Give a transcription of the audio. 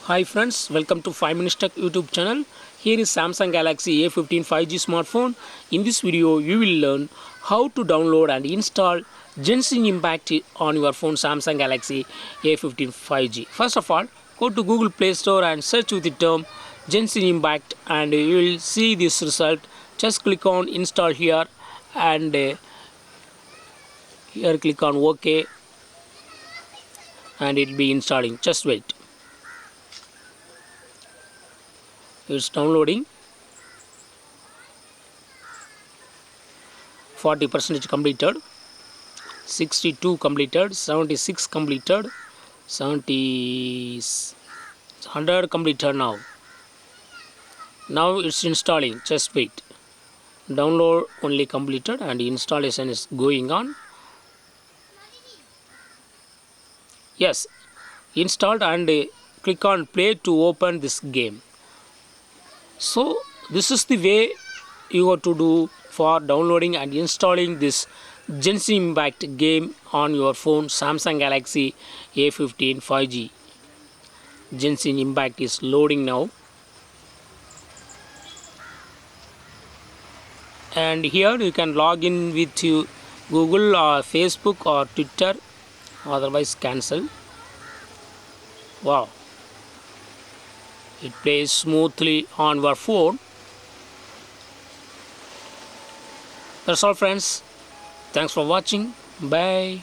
Hi friends, welcome to 5 Minutes Tech YouTube channel. Here is Samsung Galaxy A15 5G smartphone. In this video, you will learn how to download and install Genshin Impact on your phone Samsung Galaxy A15 5G. First of all, go to Google Play Store and search with the term Genshin Impact and you will see this result. Just click on install here and here click on OK and it will be installing. Just wait. It's downloading. 40% completed, 62 completed, 76 completed, 100 completed now. Now it's installing. Just wait. Download only completed and installation is going on. Yes, installed and click on play to open this game. So this is the way you have to do for downloading and installing this Genshin Impact game on your phone Samsung Galaxy A15 5G. Genshin Impact is loading now. And here you can log in with you Google or Facebook or Twitter, otherwise cancel. Wow, it plays smoothly on your phone. That's all friends. Thanks for watching. Bye.